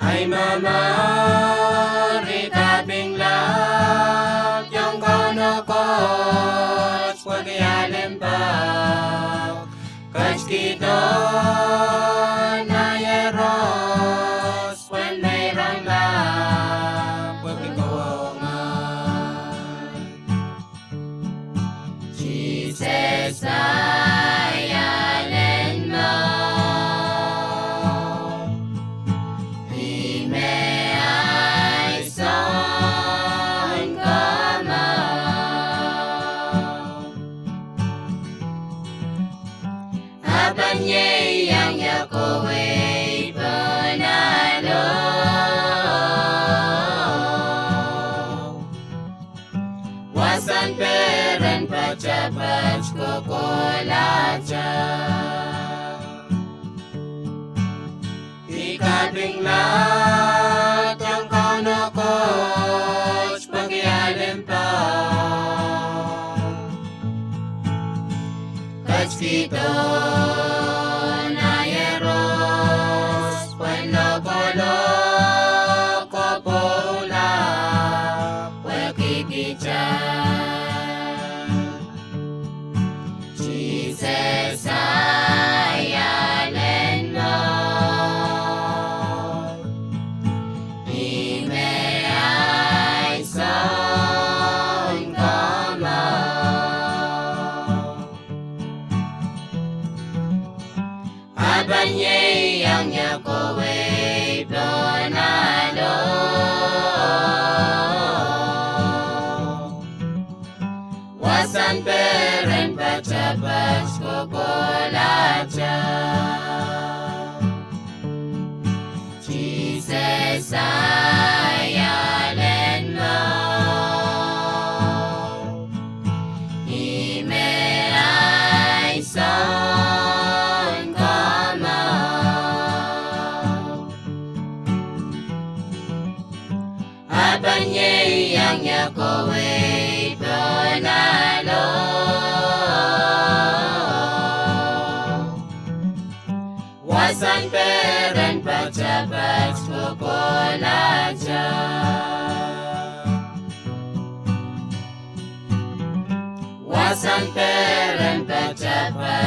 Ay mamari tabing lap Yang kono coach Pagyalim pa Kach kito na yeros When mayroong lap Pagkikawangan Jesus ay alin mo Yang Yakowe panalo Wasan peren pacapach kokolacha Ikabing lahat yang kono coach Pagyalim pa Kach kito Jesus ay alin mo Ime ay son kamo Abanye yang Yakowe panalo Wasan peren pacabas kokolacha Jesus ay alin mo Ime ay son kamo Abanye yang Yakowe panalo Wasan peren pacabas kokolacha Wasan peren pacabas